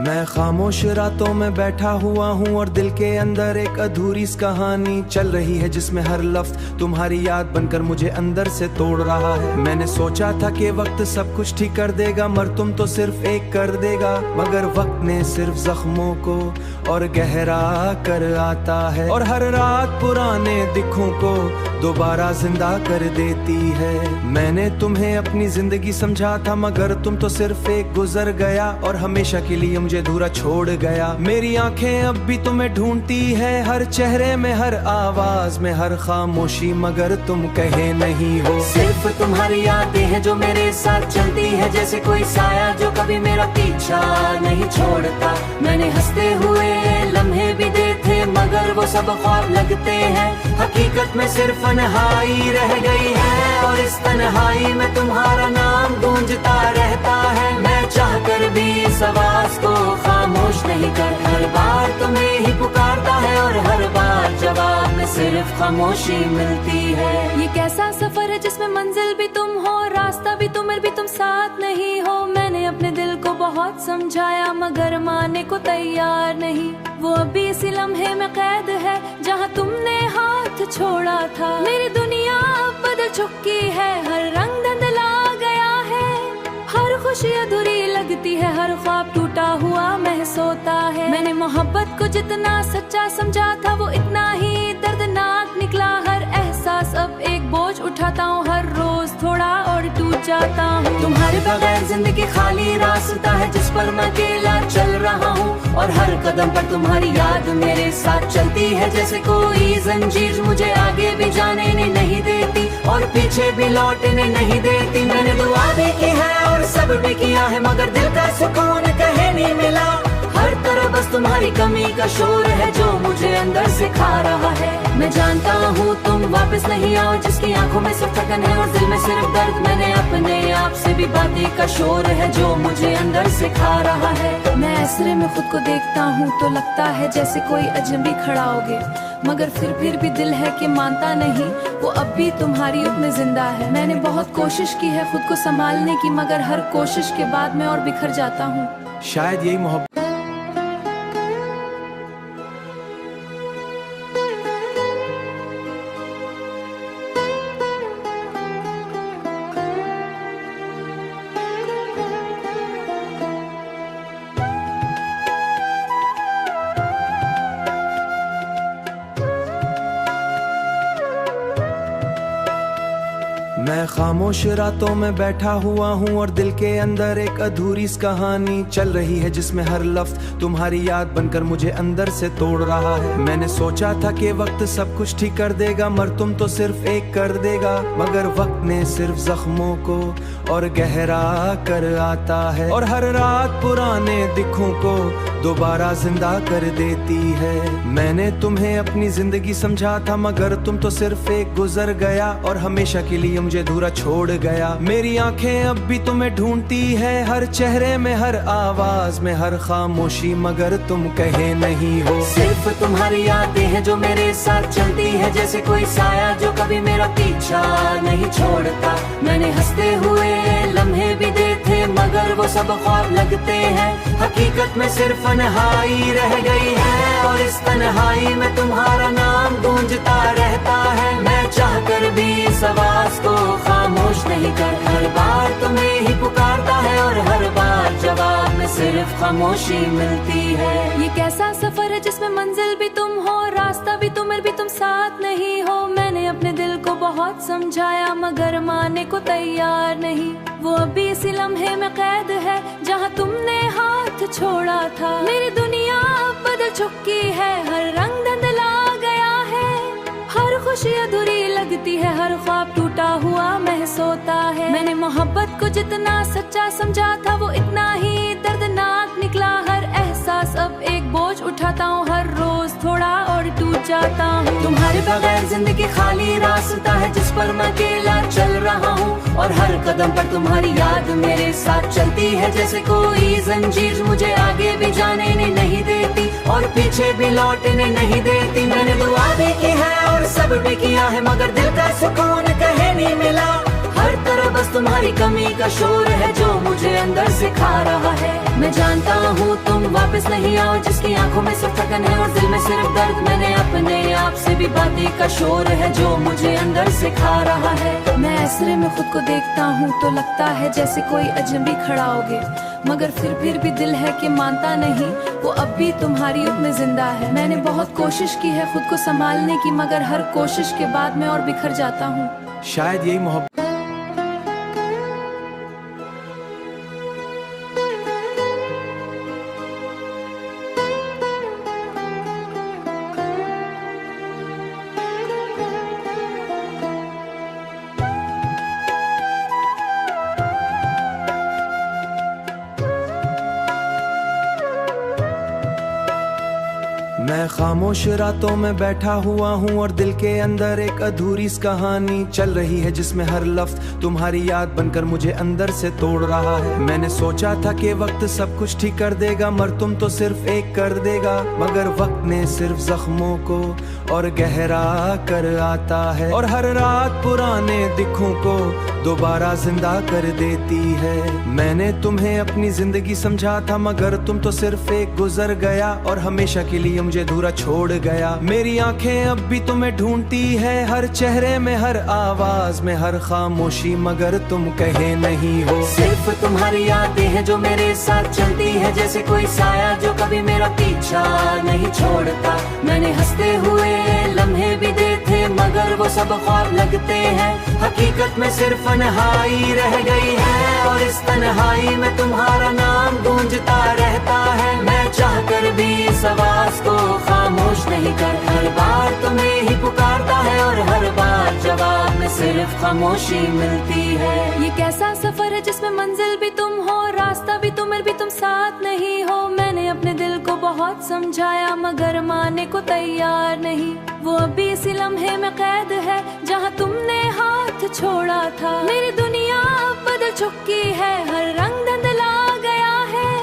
मैं खामोश रातों में बैठा हुआ हूँ और दिल के अंदर एक अधूरी सी कहानी चल रही है, जिसमें हर लफ्ज तुम्हारी याद बनकर मुझे अंदर से तोड़ रहा है। मैंने सोचा था कि वक्त सब कुछ ठीक कर देगा, मगर तुम तो सिर्फ एक कर देगा, मगर वक्त ने सिर्फ जख्मों को और गहरा कर आता है, और हर रात पुराने दिखों को दोबारा जिंदा कर देती है। मैंने तुम्हें अपनी जिंदगी समझा था, मगर तुम तो सिर्फ एक गुजर गया और हमेशा के लिए मुझे अधूरा छोड़ गया। मेरी आंखें अब भी तुम्हें ढूंढती है, हर चेहरे में, हर आवाज में, हर खामोशी, मगर तुम कहे नहीं हो। सिर्फ तुम्हारी यादें हैं जो मेरे साथ चलती है, जैसे कोई साया जो कभी मेरा पीछा नहीं छोड़ता। मैंने हंसते हुए लम्हे भी देखे, मगर वो सब ख्वाब लगते हैं। हकीकत में सिर्फ तन्हाई रह गई है, और इस तन्हाई में तुम्हारा नाम गूंजता रहता है। मैं चाहकर भी इस आवाज को खामोश नहीं कर, हर बार तुम्हें ही पुकारता है, और हर बार जवाब में सिर्फ खामोशी मिलती है। ये कैसा सफर है जिसमें मंजिल भी तुम हो, रास्ता भी तुम और भी तुम साथ नहीं हो। मैंने अपने दिल को बहुत समझाया, मगर मानने को तैयार नहीं। वो अभी इसी लम्हे में कैद है जहाँ तुमने हाथ छोड़ा था। मेरी दुनिया अब बदल चुकी है, हर रंग धुंधला गया है, हर खुशी अधूरी लगती है, हर ख्वाब टूटा हुआ महसूस होता है। मैंने मोहब्बत को जितना सच्चा समझा था, वो इतना ही दर्दनाक निकला। हर एहसास अब एक बोझ उठाता हूँ, हर रोज थोड़ा और टूट जाता हूँ। तुम्हारे बगैर जिंदगी खाली रास्ता है जिस पर मैं अकेला चल रहा हूँ, और हर कदम पर तुम्हारी याद मेरे साथ चलती है, जैसे कोई जंजीर मुझे आगे भी जाने नहीं देती और पीछे भी लौटने नहीं देती। मैंने दुआ भी की है और सब भी किया है, मगर दिल का सुकून कहीं नहीं मिला। हर तरफ बस तुम्हारी कमी का शोर है जो मुझे अंदर से खा रहा है। मैं जानता हूँ तुम वापस नहीं आओ, जिसकी आंखों में सिर्फ थकन है और दिल में सिर्फ दर्द। मैंने अपने आप से भी बातें का शोर है जो मुझे अंदर से खा रहा है। मैं ऐसरे में खुद को देखता हूँ तो लगता है जैसे कोई अजनबी खड़ा होगे, मगर फिर भी दिल है कि मानता नहीं, वो अब भी तुम्हारी उतने जिंदा है। मैंने बहुत कोशिश की है खुद को संभालने की, मगर हर कोशिश के बाद मैं और बिखर जाता हूँ। शायद यही मोहब्बत मैं खामोश रातों में बैठा हुआ हूँ और दिल के अंदर एक अधूरी सी कहानी चल रही है, जिसमें हर लफ्ज तुम्हारी याद बनकर मुझे अंदर से तोड़ रहा है। मैंने सोचा था कि वक्त सब कुछ ठीक कर देगा, मगर तुम तो सिर्फ एक कर देगा, मगर वक्त ने सिर्फ जख्मों को और गहरा कर आता है, और हर रात पुराने दिखों को दोबारा जिंदा कर देती है। मैंने तुम्हें अपनी जिंदगी समझा था, मगर तुम तो सिर्फ एक गुजर गया और हमेशा के लिए मुझे अधूरा छोड़ गया। मेरी आंखें अब भी तुम्हें ढूंढती है, हर चेहरे में, हर आवाज में, हर खामोशी, मगर तुम कहे नहीं हो। सिर्फ तुम्हारी यादें हैं जो मेरे साथ चलती है, जैसे कोई साया जो कभी मेरा पीछा नहीं छोड़ता। मैंने हंसते हुए लम्हे भी देखे, मगर वो सब ख्वाब लगते हैं। हकीकत में सिर्फ तन्हाई रह गई है, और इस तन्हाई में तुम्हारा नाम गूंजता रहता है। मैं चाहकर भी इस आवाज को खामोश नहीं कर, हर बार तुम्हें ही पुकारता है, और हर बार जवाब में सिर्फ खामोशी मिलती है। ये कैसा सफर है जिसमें मंजिल भी तुम हो, रास्ता भी तुम और भी तुम साथ नहीं हो। मैंने अपने दिल को बहुत समझाया, मगर मानने को तैयार नहीं। वो अभी इसी लम्हे में कैद है जहाँ तुमने हाथ छोड़ा था। मेरी दुनिया अब बदल चुकी है, हर रंग धुंधला गया है, हर खुशी अधूरी लगती है, हर ख्वाब टूटा हुआ महसूस होता है। मैंने मोहब्बत को जितना सच्चा समझा था, वो इतना ही दर्दनाक निकला। हर एहसास अब एक बोझ उठाता हूँ, हर रोज थोड़ा और टूट जाता हूँ। तुम्हारे बगैर जिंदगी खाली रास्ता है जिस पर मैं अकेला चल रहा हूँ, और हर कदम पर तुम्हारी याद मेरे साथ चलती है, जैसे कोई जंजीर मुझे आगे भी जाने नहीं देती और पीछे भी लौटने नहीं देती। मैंने दुआ भी की है और सब भी किया है, मगर दिल का सुकून कहीं नहीं मिला। हर तरफ बस तुम्हारी कमी का शोर है जो मुझे अंदर से खा रहा है। मैं जानता हूँ तुम वापस नहीं आओ, जिसकी आंखों में सिर्फ थकन है और दिल में सिर्फ दर्द। मैंने अपने आप से भी बातें का शोर है जो मुझे अंदर से खा रहा है। मैं ऐसरे में खुद को देखता हूँ तो लगता है जैसे कोई अजनबी खड़ा होगे, मगर फिर भी दिल है कि मानता नहीं, वो अब भी तुम्हारी रूप में जिंदा है। मैंने बहुत कोशिश की है खुद को संभालने की, मगर हर कोशिश के बाद मैं और बिखर जाता हूँ। शायद यही मोहब्बत मैं खामोश रातों में बैठा हुआ हूँ और दिल के अंदर एक अधूरी सी कहानी चल रही है, जिसमें हर लफ्ज तुम्हारी याद बनकर मुझे अंदर से तोड़ रहा है। मैंने सोचा था कि वक्त सब कुछ ठीक कर देगा, मगर तुम तो सिर्फ एक कर देगा, मगर वक्त ने सिर्फ जख्मों को और गहरा कर आता है, और हर रात पुराने दिखों को दोबारा जिंदा कर देती है। मैंने तुम्हें अपनी जिंदगी समझा था, मगर तुम तो सिर्फ एक गुजर गया और हमेशा के लिए मुझे अधूरा छोड़ गया। मेरी आंखें अब भी तुम्हें ढूंढती है, हर चेहरे में, हर आवाज में, हर खामोशी, मगर तुम कहे नहीं हो। सिर्फ तुम्हारी यादें हैं जो मेरे साथ चलती है, जैसे कोई साया जो कभी मेरा पीछा नहीं छोड़ता। मैंने हंसते हुए लम्हे भी देखे, मगर वो सब ख्वाब लगते हैं। हकीकत में सिर्फ तन्हाई रह गई है, और इस तन्हाई में तुम्हारा नाम गूंजता रहता है। मैं चाहकर भी इस आवाज को खामोश नहीं कर, हर बार तुम्हें ही पुकारता है, और हर बार जवाब में सिर्फ खामोशी मिलती है। ये कैसा सफर है जिसमें मंजिल भी तुम हो, रास्ता भी तुम, भी तुम साथ नहीं हो। मैंने अपने दिल को बहुत समझाया, मगर मानने को तैयार नहीं। वो अभी इसी लम्हे में कैद है जहाँ तुमने हाथ छोड़ा था। मेरी दुनिया अब बदल चुकी है, हर रंग धुंधला गया है,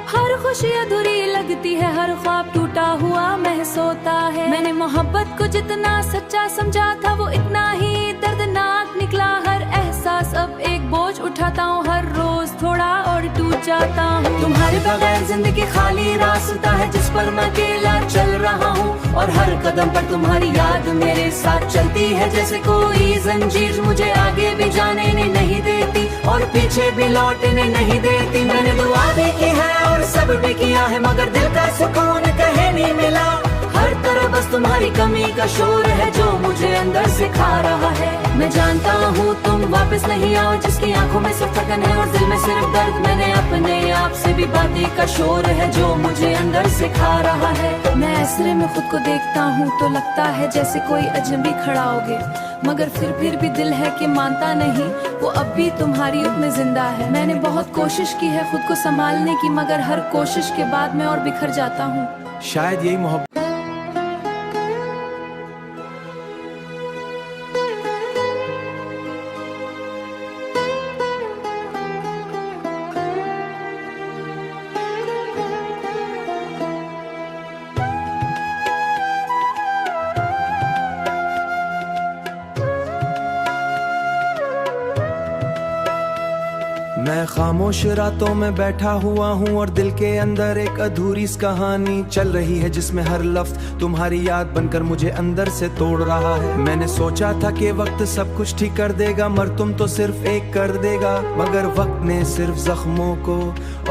हर खुशी अधूरी लगती है, हर ख्वाब टूटा हुआ महसूस होता है। मैंने मोहब्बत को जितना सच्चा समझा था, वो इतना ही दर्दनाक निकला। हर एहसास अब एक बोझ उठाता हूँ, हर रोज थोड़ा और टूट जाता हूँ। तुम्हारे बगैर जिंदगी खाली रास्ता है जिस पर मैं अकेला चल रहा हूँ, और हर कदम पर तुम्हारी याद मेरे साथ चलती है, जैसे कोई जंजीर मुझे आगे भी जाने नहीं देती और पीछे भी लौटने नहीं देती। मैंने दुआ भी की है और सब भी किया है, मगर दिल का सुकून कहीं नहीं मिला। हर तरफ बस तुम्हारी कमी का शोर है जो मुझे अंदर से खा रहा है। मैं जानता हूँ तुम वापस नहीं आओ, जिसकी आंखों में सिर्फ थकन है और दिल में सिर्फ दर्द। मैंने अपने आप से भी बातें का शोर है जो मुझे अंदर से खा रहा है। मैं ऐसरे में खुद को देखता हूँ तो लगता है जैसे कोई अजनबी खड़ा होगे, मगर फिर भी दिल है कि मानता नहीं, वो अब भी तुम्हारी रूप में जिंदा है। मैंने बहुत कोशिश की है खुद को संभालने की, मगर हर कोशिश के बाद मैं और बिखर जाता हूँ। शायद यही मोहब्बत मैं खामोश रातों में बैठा हुआ हूँ और दिल के अंदर एक अधूरी सी कहानी चल रही है, जिसमें हर लफ्ज तुम्हारी याद बनकर मुझे अंदर से तोड़ रहा है। मैंने सोचा था कि वक्त सब कुछ ठीक कर देगा, मगर तुम तो सिर्फ एक कर देगा, मगर वक्त ने सिर्फ जख्मों को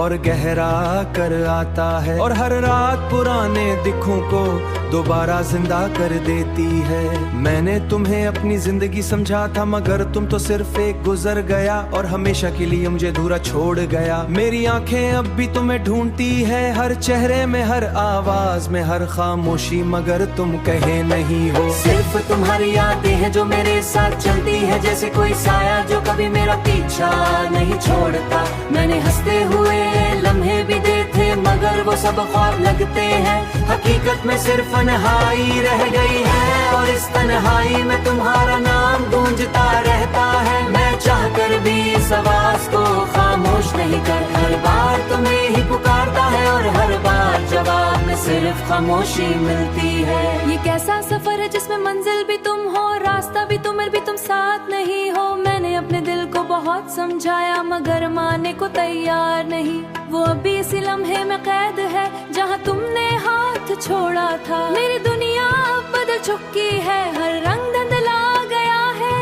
और गहरा कर आता है, और हर रात पुराने दिखों को दोबारा जिंदा कर देती है। मैंने तुम्हें अपनी जिंदगी समझा था, मगर तुम तो सिर्फ एक गुजर गया और हमेशा के लिए मुझे अधूरा छोड़ गया। मेरी आंखें अब भी तुम्हें ढूंढती है, हर चेहरे में, हर आवाज में, हर खामोशी, मगर तुम कहे नहीं हो। सिर्फ तुम्हारी यादें हैं जो मेरे साथ चलती है, जैसे कोई साया जो कभी मेरा पीछा नहीं छोड़ता। मैंने हंसते हुए लम्हे भी देखे, मगर वो सब ख्वाब लगते हैं। हकीकत में सिर्फ तन्हाई रह गई है, और इस तन्हाई में तुम्हारा नाम गूंजता रहता है। मैं चाहकर भी इस आवाज को खामोश नहीं कर, हर बार तुम्हें ही पुकारता है, और हर बार जवाब में सिर्फ खामोशी मिलती है। ये कैसा सफर है जिसमें मंजिल भी तुम हो, रास्ता भी तुम, भी तुम साथ नहीं हो। मैंने अपने दिल को बहुत बहुत समझाया मगर मानने को तैयार नहीं। वो अभी इसी लम्हे में कैद है जहाँ तुमने हाथ छोड़ा था। मेरी दुनिया अब बदल चुकी है, हर रंग धुंधला गया है,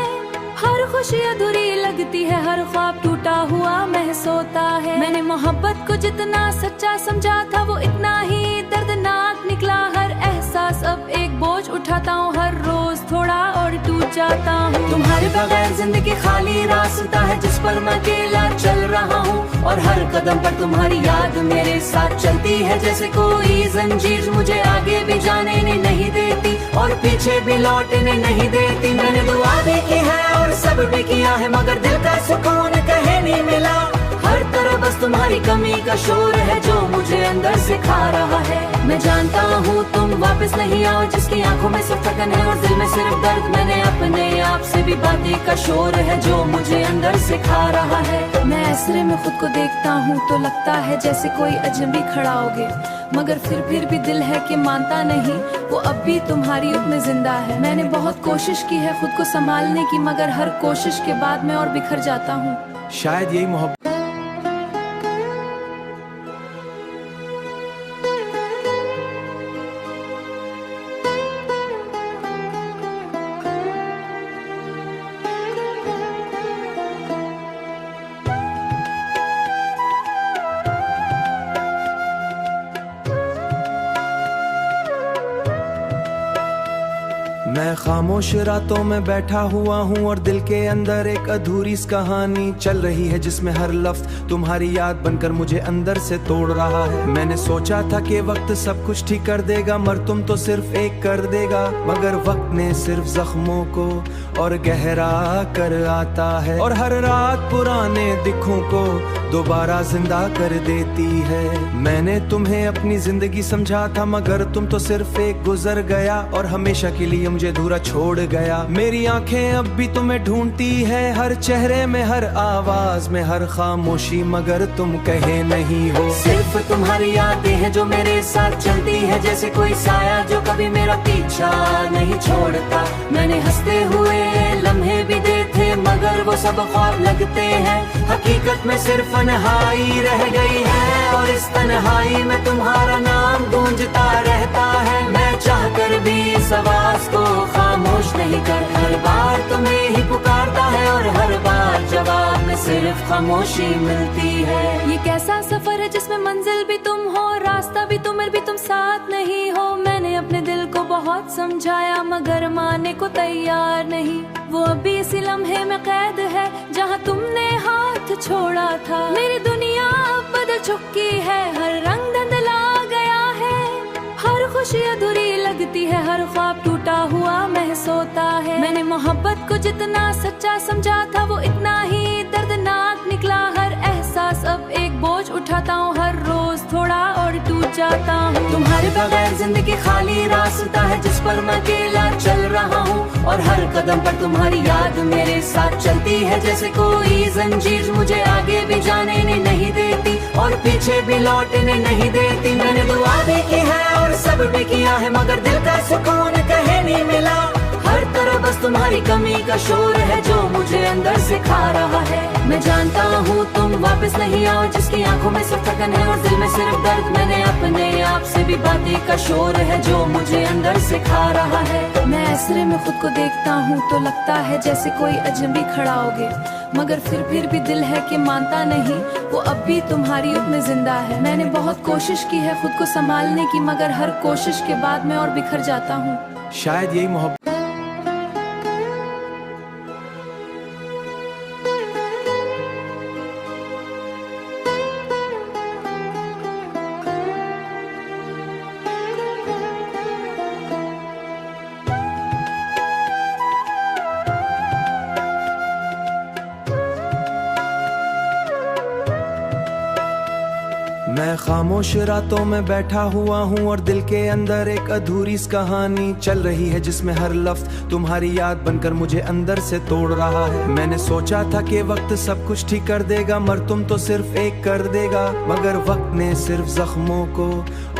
हर खुशी अधूरी लगती है, हर ख्वाब टूटा हुआ महसूस होता है। मैंने मोहब्बत को जितना सच्चा समझा था वो इतना ही दर्दनाक निकला। हर एहसास अब एक बोझ उठाता हूँ, हर रोज थोड़ा और टूट जाता हूँ। तुम्हारे बगैर जिंदगी खाली रास्ता है जिस पर मैं अकेला चल रहा हूँ, और हर कदम पर तुम्हारी याद मेरे साथ चलती है जैसे कोई जंजीर मुझे आगे भी जाने नहीं देती और पीछे भी लौटने नहीं देती। मैंने दुआ भी की है और सब भी किया है मगर दिल का सुकून कहीं नहीं मिला। हर तरफ बस तुम्हारी कमी का शोर है जो मुझे अंदर से खा रहा है। मैं जानता हूँ तुम वापस नहीं आओ, जिसकी आंखों में सिर्फ थकन है और दिल में सिर्फ दर्द। मैंने अपने आप से भी बातें का शोर है जो मुझे अंदर से खा रहा है। मैं ऐसरे में खुद को देखता हूँ तो लगता है जैसे कोई अजनबी खड़ा होगे, मगर फिर भी दिल है कि मानता नहीं, वो अब भी तुम्हारी उम्र में जिंदा है। मैंने बहुत कोशिश की है खुद को संभालने की, मगर हर कोशिश के बाद मैं और बिखर जाता हूँ। शायद यही मोहब्बत मैं खामोश रातों में बैठा हुआ हूँ और दिल के अंदर एक अधूरी सी कहानी चल रही है जिसमें हर लफ्ज तुम्हारी याद बनकर मुझे अंदर से तोड़ रहा है। मैंने सोचा था कि वक्त सब कुछ ठीक कर देगा मगर तुम तो सिर्फ एक कर देगा, मगर वक्त ने सिर्फ जख्मों को और गहरा कर आता है और हर रात पुराने दिखों को दोबारा जिंदा कर देती है। मैंने तुम्हें अपनी जिंदगी समझा था मगर तुम तो सिर्फ एक गुजर गया और हमेशा के लिए मुझे अधूरा छोड़ गया। मेरी आंखें अब भी तुम्हें ढूंढती है, हर चेहरे में, हर आवाज में, हर खामोशी, मगर तुम कहे नहीं हो। सिर्फ तुम्हारी यादें हैं जो मेरे साथ चलती है जैसे कोई साया जो कभी मेरा पीछा नहीं छोड़ता। मैंने हंसते हुए लम्हे भी देखे मगर वो सब ख्वाब लगते हैं, हकीकत में सिर्फ तन्हाई रह गई है और इस तन्हाई में तुम्हारा नाम गूंजता रहता है। मैं चाहकर भी इस आवाज को खामोश नहीं कर, हर बार तुम्हें ही पुकारता है और हर बार जवाब में सिर्फ खामोशी मिलती है। ये कैसा सफर है जिसमें मंजिल भी तुम हो, रास्ता भी तुम भी तुम साथ नहीं हो। मैंने अपने दिल को बहुत समझाया मगर मानने को तैयार नहीं। वो अभी इसी लम्हे में कैद है जहाँ तुमने हाथ छोड़ा था। मेरी दुनिया अब बदल चुकी है, हर रंग धुंधला गया है, हर खुशी अधूरी लगती है, हर ख्वाब टूटा हुआ महसूस होता है। मैंने मोहब्बत को जितना सच्चा समझा था वो इतना ही दर्दनाक निकला। हर एहसास अब एक बोझ उठाता हूँ, हर रोज थोड़ा और टूट जाता हूँ। तुम्हारे बगैर जिंदगी खाली रास्ता है जिस पर मैं अकेला चल रहा हूँ, और हर कदम पर तुम्हारी याद मेरे साथ चलती है जैसे कोई जंजीर मुझे आगे भी जाने नहीं देती और पीछे भी लौटने नहीं देती। मैंने दुआ भी की है और सब भी किया है मगर दिल का सुकून कहीं नहीं मिला। हर तरफ बस तुम्हारी कमी का शोर है जो मुझे अंदर से खा रहा है। मैं जानता हूँ तुम वापस नहीं आओ, जिसकी आंखों में सिर्फ थकन है और दिल में सिर्फ दर्द। मैंने अपने आप से भी बातें का शोर है जो मुझे अंदर से खा रहा है। मैं ऐसरे में खुद को देखता हूँ तो लगता है जैसे कोई अजनबी खड़ा होगे, मगर फिर भी दिल है कि मानता नहीं, वो अब भी तुम्हारी उम्र में जिंदा है। मैंने बहुत कोशिश की है खुद को संभालने की, मगर हर कोशिश के बाद मैं और बिखर जाता हूँ। शायद यही मोहब्बत मैं खामोश रातों में बैठा हुआ हूँ और दिल के अंदर एक अधूरी सी कहानी चल रही है, जिसमें हर लफ्ज तुम्हारी याद बनकर मुझे अंदर से तोड़ रहा है। मैंने सोचा था कि वक्त सब कुछ ठीक कर देगा, मगर तुम तो सिर्फ एक कर देगा। मगर वक्त ने सिर्फ जख्मों को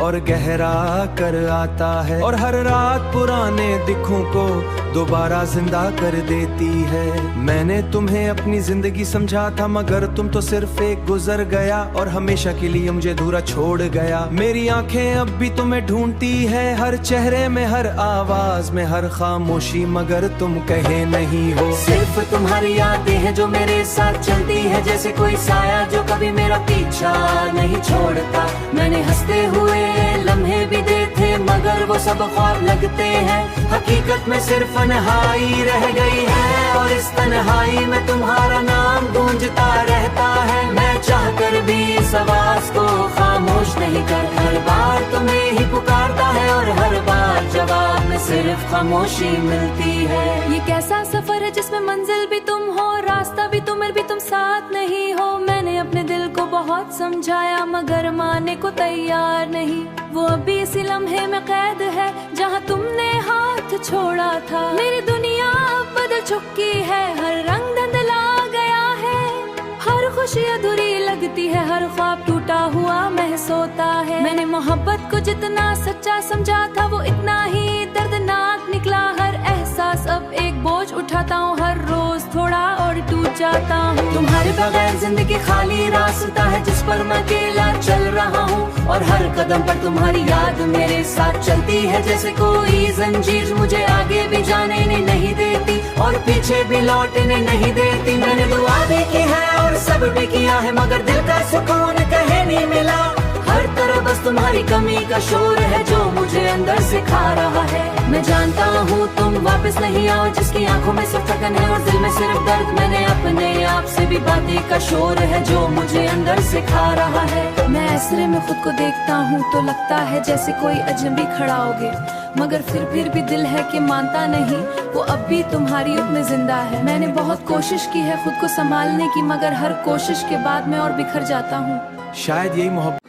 और गहरा कर आता है, और हर रात पुराने दिखों को दोबारा जिंदा कर देती है। मैंने तुम्हें अपनी जिंदगी समझा था, मगर तुम तो सिर्फ एक गुजर गया और हमेशा के लिए मुझे अधूरा छोड़ गया। मेरी आंखें अब भी तुम्हें ढूंढती है, हर चेहरे में, हर आवाज में, हर खामोशी, मगर तुम कहे नहीं हो। सिर्फ तुम्हारी यादें हैं जो मेरे साथ चलती है, जैसे कोई साया जो कभी मेरा पीछा नहीं छोड़ता। मैंने हंसते हुए लम्हे भी देखे, मगर वो सब ख्वाब लगते हैं। हकीकत में सिर्फ तन्हाई रह गई है, और इस तन्हाई में तुम्हारा नाम गूंजता रहता है। मैं चाहकर भी इस आवाज को खामोश नहीं कर, हर बार तुम्हें ही पुकारता है, और हर बार जवाब में सिर्फ खामोशी मिलती है। ये कैसा सफर है जिसमें मंजिल भी तुम हो, रास्ता भी तुम और भी तुम साथ नहीं हो। मैंने अपने दिल को बहुत समझाया, मगर मानने को तैयार नहीं। वो अभी इसी लम्हे में कैद है जहाँ तुमने हाथ छोड़ा था। मेरी दुनिया अब बदल चुकी है, हर रंग धुंधला गया है। हर खुशी अधूरी लगती है, हर ख्वाब टूटा हुआ महसूस होता है। मैंने मोहब्बत को जितना सच्चा समझा था, वो इतना ही दर्दनाक निकला। हर एहसास अब एक बोझ उठाता हूँ, हर रोज थोड़ा और टूट जाता हूँ। तुम्हारे बगैर जिंदगी खाली रास्ता है जिस पर मैं अकेला चल रहा हूँ, और हर कदम पर तुम्हारी याद मेरे साथ चलती है। जैसे कोई जंजीर मुझे आगे भी जाने नहीं देती, और पीछे भी लौटने नहीं देती। मैंने दुआ भी की है और सब भी किया है, मगर दिल का सुकून कहीं नहीं मिला। हर तरफ बस तुम्हारी कमी का शोर है जो मुझे अंदर से खा रहा है। मैं जानता हूँ तुम वापस नहीं आओ, जिसकी आंखों में सिर्फ थकन है और दिल में सिर्फ दर्द। मैंने अपने आप से भी बातें का शोर है जो मुझे अंदर से खा रहा है। मैं ऐसरे में खुद को देखता हूँ तो लगता है जैसे कोई अजनबी खड़ा होगे, मगर फिर भी दिल है कि मानता नहीं, वो अब भी तुम्हारी रूप में जिंदा है। मैंने बहुत कोशिश की है खुद को संभालने की, मगर हर कोशिश के बाद मैं और बिखर जाता हूँ। शायद यही मोहब्बत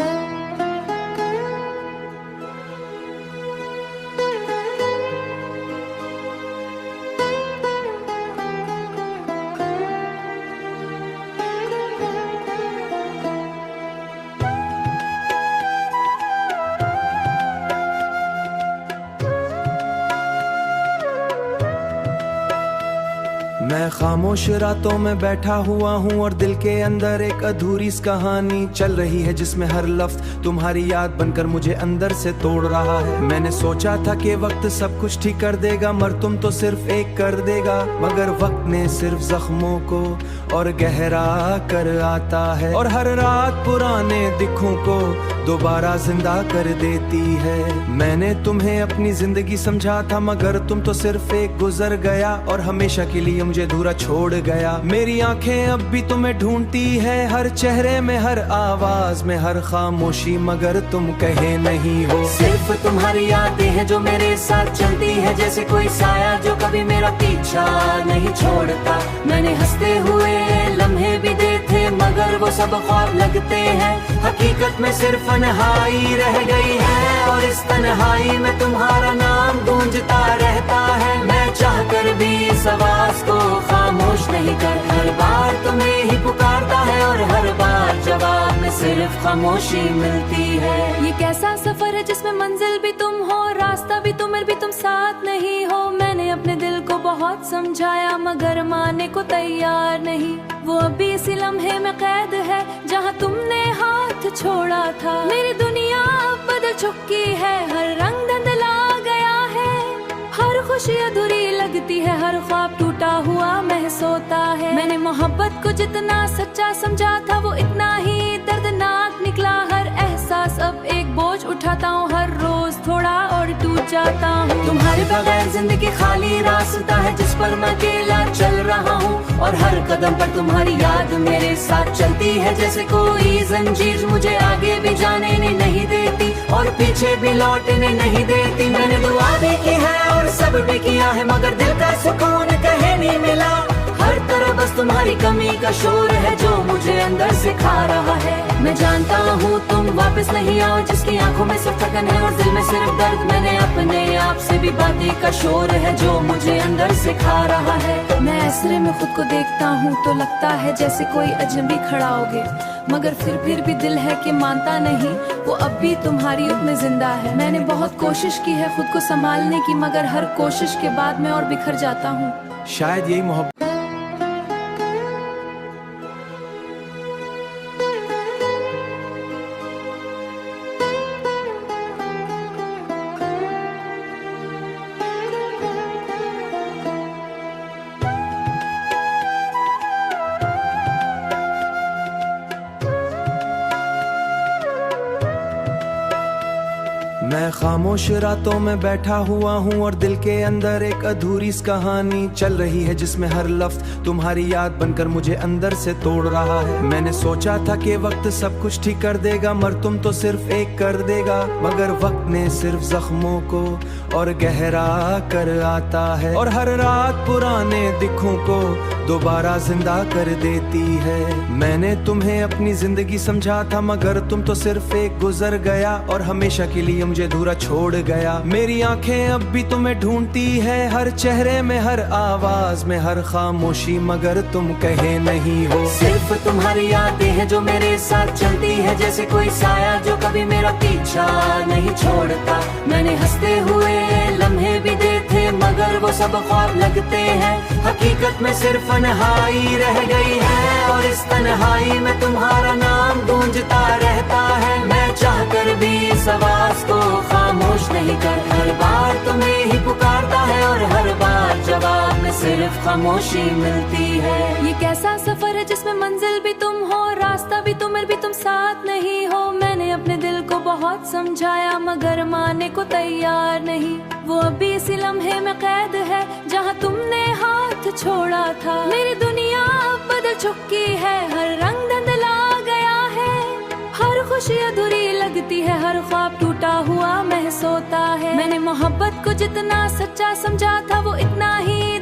मैं खामोश रातों में बैठा हुआ हूँ और दिल के अंदर एक अधूरी सी कहानी चल रही है, जिसमें हर लफ्ज तुम्हारी याद बनकर मुझे अंदर से तोड़ रहा है। मैंने सोचा था कि वक्त सब कुछ ठीक कर देगा, मगर तुम तो सिर्फ एक कर देगा। मगर वक्त ने सिर्फ जख्मों को और गहरा कर आता है, और हर रात पुराने दिखों को दोबारा जिंदा कर देती है। मैंने तुम्हें अपनी जिंदगी समझा था, मगर तुम तो सिर्फ एक गुजर गया और हमेशा के लिए मुझे अधूरा छोड़ गया। मेरी आंखें अब भी तुम्हें ढूंढती है, हर चेहरे में, हर आवाज में, हर खामोशी, मगर तुम कहे नहीं हो। सिर्फ तुम्हारी यादें हैं जो मेरे साथ चलती है, जैसे कोई साया जो कभी मेरा पीछा नहीं छोड़ता। मैंने हंसते हुए लम्हे भी देखे, मगर वो सब ख्वाब लगते हैं। हकीकत में सिर्फ तन्हाई रह गई है, और इस तन्हाई में तुम्हारा नाम गूंजता रहता है। मैं चाहकर भी इस आवाज को खामोश नहीं कर, हर बार तुम्हें ही पुकारता है, और हर बार जवाब में सिर्फ खामोशी मिलती है। ये कैसा सफर है जिसमें मंजिल भी तुम हो, रास्ता भी तुम और भी तुम साथ नहीं हो। मैंने अपने दिल को बहुत समझाया, मगर मानने को तैयार नहीं। वो अभी इसी लम्हे में कैद है जहाँ तुमने हाथ छोड़ा था। मेरी दुनिया अब बदल चुकी है, हर रंग धुंधला गया है। हर खुशी अधूरी लगती है, हर ख्वाब टूटा हुआ महसूस होता है। मैंने मोहब्बत को जितना सच्चा समझा था, वो इतना ही दर्दनाक निकला। हर एहसास अब एक बोझ उठाता हूँ, हर रोज थोड़ा और टूट जाता हूँ। तुम्हारे बगैर जिंदगी खाली रास्ता है जिस पर मैं अकेला चल रहा हूँ, और हर कदम पर तुम्हारी याद मेरे साथ चलती है। जैसे कोई जंजीर मुझे आगे भी जाने नहीं देती, और पीछे भी लौटने नहीं देती। मैंने दुआ भी की है और सब भी किया है, मगर दिल का सुकून कहीं नहीं मिला। हर तरफ बस तुम्हारी तुम्हारी कमी का शोर है जो मुझे अंदर से खा रहा है। मैं जानता हूँ तुम वापस नहीं आओ, जिसकी आंखों में सिर्फ थकन है और दिल में सिर्फ दर्द। मैंने अपने आप से भी बातें का शोर है जो मुझे अंदर से खा रहा है। मैं ऐसरे में खुद को देखता हूँ तो लगता है जैसे कोई अजनबी खड़ा होगे, मगर फिर भी दिल है कि मानता नहीं, वो अब भी तुम्हारी उतने जिंदा है। मैंने बहुत कोशिश की है खुद को संभालने की, मगर हर कोशिश के बाद मैं और बिखर जाता हूँ। शायद यही मोहब्बत मैं खामोश रातों में बैठा हुआ हूँ और दिल के अंदर एक अधूरी सी कहानी चल रही है, जिसमें हर लफ्ज तुम्हारी याद बनकर मुझे अंदर से तोड़ रहा है। मैंने सोचा था कि वक्त सब कुछ ठीक कर देगा, मगर तुम तो सिर्फ एक कर देगा, मगर वक्त ने सिर्फ जख्मों को और गहरा कर आता है, और हर रात पुराने दिखों को दोबारा जिंदा कर देती है। मैंने तुम्हें अपनी जिंदगी समझा था, मगर तुम तो सिर्फ एक गुजर गया और हमेशा के लिए मुझे अधूरा छोड़ गया। मेरी आंखें अब भी तुम्हें ढूंढती है, हर चेहरे में, हर आवाज में, हर खामोशी, मगर तुम कहे नहीं हो। सिर्फ तुम्हारी यादें हैं जो मेरे साथ चलती है, जैसे कोई साया जो कभी मेरा पीछा नहीं छोड़ता। मैंने हंसते हुए लम्हे भी देखे, मगर वो सब ख्वाब लगते हैं। हकीकत में सिर्फ तन्हाई रह गई है, और इस तन्हाई में तुम्हारा नाम गूंजता रहता है। मैं चाहकर भी इस आवाज को खामोश नहीं कर, हर बार तुम्हें ही पुकारता है, और हर बार जवाब में सिर्फ खामोशी मिलती है। ये कैसा सफर है जिसमें मंजिल भी तुम हो, रास्ता भी तुम और भी तुम साथ नहीं हो। मैंने अपने दिल को बहुत समझाया, मगर मानने को तैयार नहीं। वो अभी इसी लम्हे में कैद है जहाँ तुमने हाथ छोड़ा था। मेरी दुनिया अब बदल चुकी है, हर रंग धुंधला गया है, हर खुशी अधूरी लगती है, हर ख्वाब टूटा हुआ महसूस होता है। मैंने मोहब्बत को जितना सच्चा समझा था, वो इतना ही